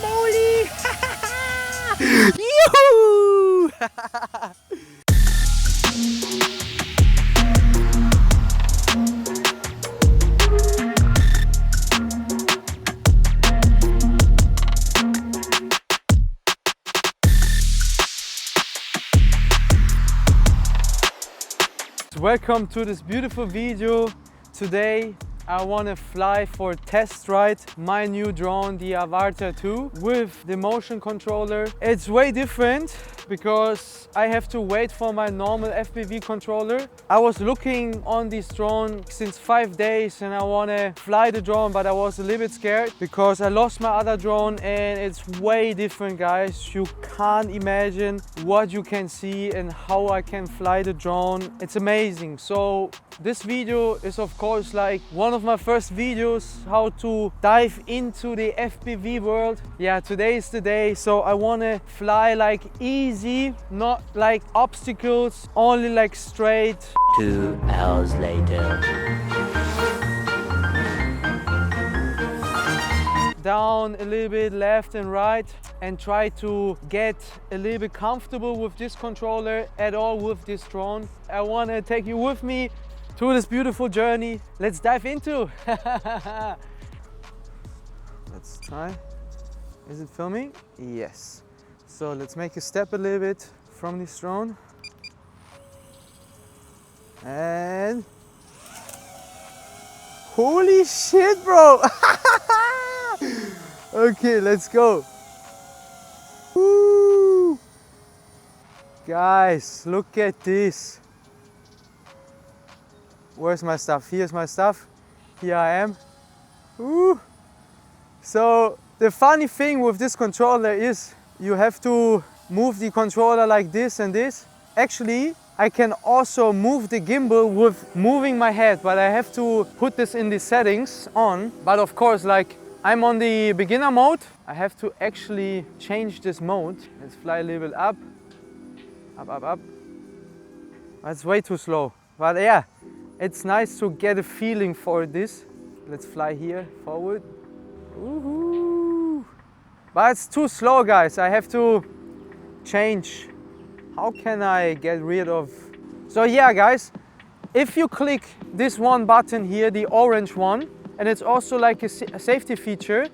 moly! Yoo-hoo! Welcome to this beautiful video. Today I want to fly for test ride my new drone, Dji Avata 2, with the motion controller. It's way different because I have to wait for my normal FPV controller. I was looking on this drone since 5 days and I want to fly the drone, but I was a little bit scared because I lost my other drone and it's way different, guys. You can't imagine what you can see and how I can fly the drone. It's amazing. So this video is of course like one of my first videos how to dive into the FPV world. Yeah, today is the day. So I want to fly like easy, not like obstacles, only like straight. 2 hours later. Down a little bit, left and right, and try to get a little bit comfortable with this controller at all with this drone. I want to take you with me to this beautiful journey. Let's dive into. Let's try. Is it filming? Yes. So let's make a step a little bit from this drone. And holy shit, bro. Okay, let's go. Woo. Guys, look at this. Where's my stuff? Here's my stuff. Here I am. Woo. So the funny thing with this controller is you have to move the controller like this and this. Actually, I can also move the gimbal with moving my head, but I have to put this in the settings on. But of course, like I'm on the beginner mode, I have to actually change this mode. Let's fly a little bit up, up, up, up. That's way too slow, but yeah, it's nice to get a feeling for this. Let's fly here, forward. Woohoo! But it's too slow, guys. I have to change. How can I get rid of? So yeah, guys, if you click this one button here, the orange one, and it's also like a safety feature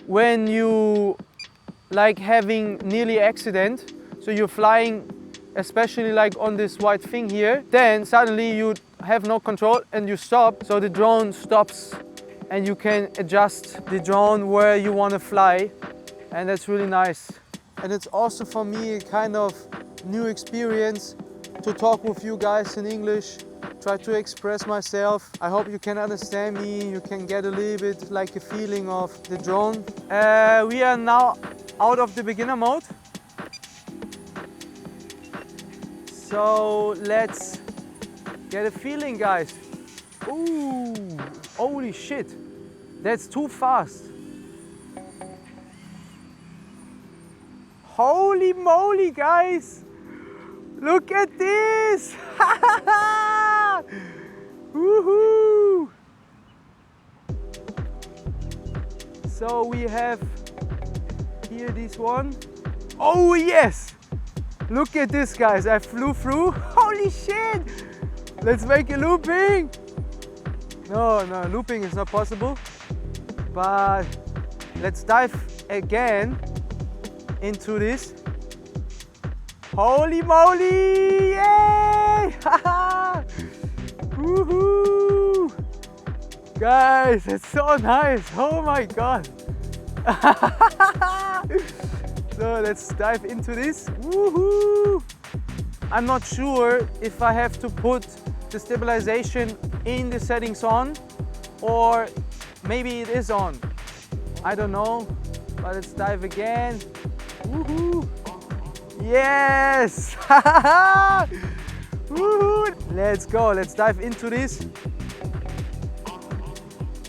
when you like having nearly accident. So you're flying, especially like on this white thing here, then suddenly you have no control and you stop. So the drone stops and you can adjust the drone where you want to fly. And that's really nice. And it's also for me a kind of new experience to talk with you guys in English, try to express myself. I hope you can understand me, you can get a little bit like a feeling of the drone. We are now out of the beginner mode. So let's get a feeling, guys. Ooh, holy shit, that's too fast. Holy moly, guys! Look at this! Woohoo! So we have here this one. Oh yes! Look at this, guys. I flew through. Holy shit! Let's make a looping. No, looping is not possible. But let's dive again into this. Holy moly! Yay! Woohoo! Guys, it's so nice. Oh my god. So let's dive into this. Woohoo! I'm not sure if I have to put the stabilization in the settings on or maybe it is on. I don't know, but let's dive again. Woohoo! Yes! Woohoo! Let's go, let's dive into this.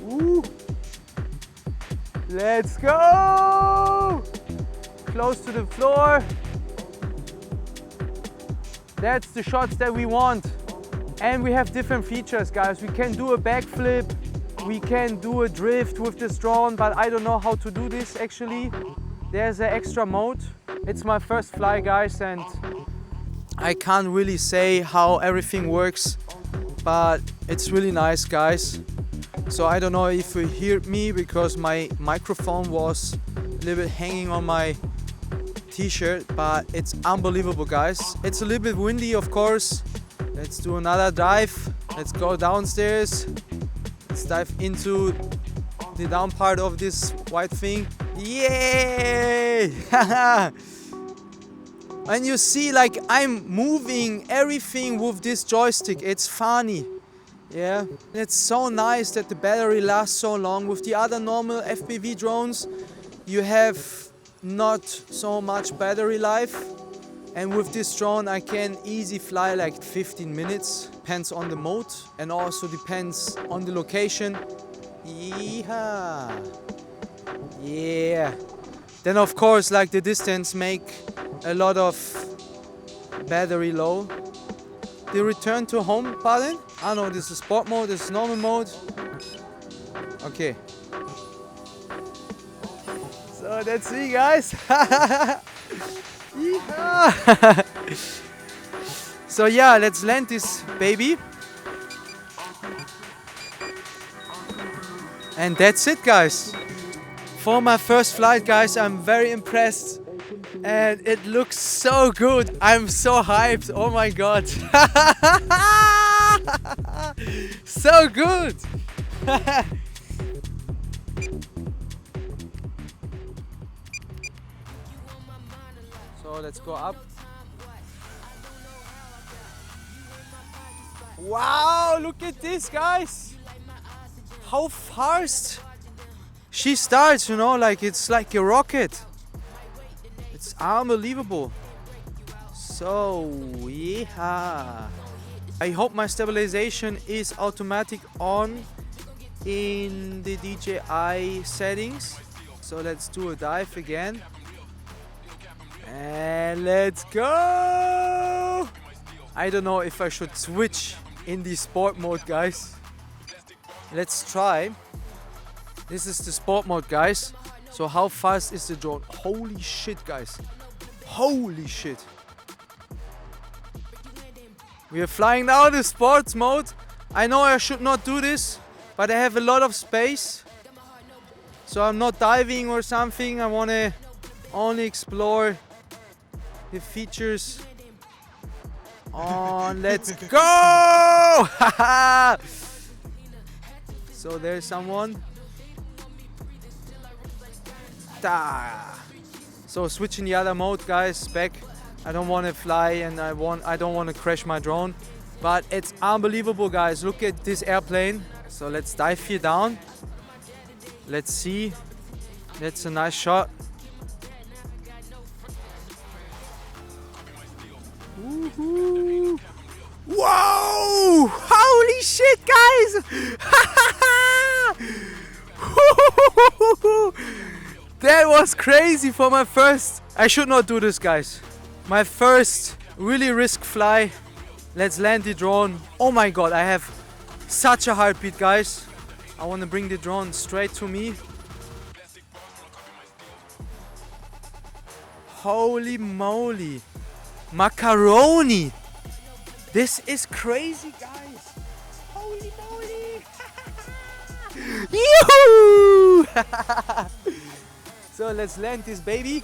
Woo! Let's go! Close to the floor. That's the shots that we want. And we have different features, guys. We can do a backflip, we can do a drift with this drone, but I don't know how to do this actually. there's an extra mode. It's my first fly, guys, and I can't really say how everything works, but it's really nice, guys. So I don't know if you hear me because my microphone was a little bit hanging on my t-shirt, but it's unbelievable, guys. It's a little bit windy, of course. Let's do another dive. Let's go downstairs. Let's dive into the down part of this white thing. Yay! And you see, like, I'm moving everything with this joystick. It's funny. Yeah, it's so nice that the battery lasts so long. With the other normal FPV drones, you have not so much battery life. And with this drone, I can easily fly like 15 minutes. Depends on the mode and also depends on the location. Yeehaw! Yeah. Then of course, like, the distance make a lot of battery low. The return to home button. I know this is sport mode, this is normal mode. Okay. So that's me, guys. So yeah, let's land this baby. And that's it, guys. For my first flight, guys, I'm very impressed. And it looks so good. I'm so hyped. Oh my god. So good. So let's go up. Wow, look at this, guys. How fast she starts, you know, like it's like a rocket. It's unbelievable. So yeah, I hope my stabilization is automatic on in the DJI settings. So let's do a dive again. And let's go! I don't know if I should switch in the sport mode, guys. Let's try. This is the sport mode, guys. So how fast is the drone? Holy shit, guys. Holy shit. We are flying now in the sports mode. I know I should not do this, but I have a lot of space. So I'm not diving or something. I want to only explore the features. On, let's go! So there's someone. So switching the other mode, guys, back. I don't want to fly and I don't want to crash my drone. But it's unbelievable, guys. Look at this airplane. So let's dive here down. Let's see. That's a nice shot. Woohoo! Whoa! Holy shit, guys! That was crazy for my first. I should not do this, guys. My first really risk fly. Let's land the drone. Oh my god, I have such a heartbeat, guys. I want to bring the drone straight to me. Holy moly. Macaroni. This is crazy, guys. Holy moly. Yoo-hoo! So let's land this baby.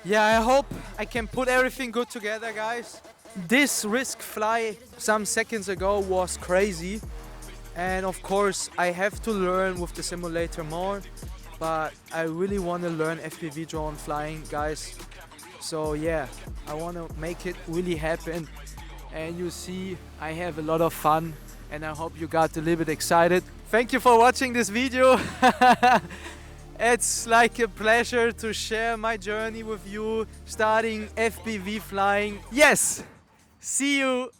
Yeah, I hope I can put everything good together, guys. This risk fly some seconds ago was crazy. And of course, I have to learn with the simulator more. But I really want to learn FPV drone flying, guys. So yeah, I want to make it really happen. And you see, I have a lot of fun. And I hope you got a little bit excited. Thank you for watching this video. It's like a pleasure to share my journey with you, starting FPV flying. Yes! See you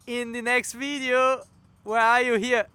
in the next video. Where are you here?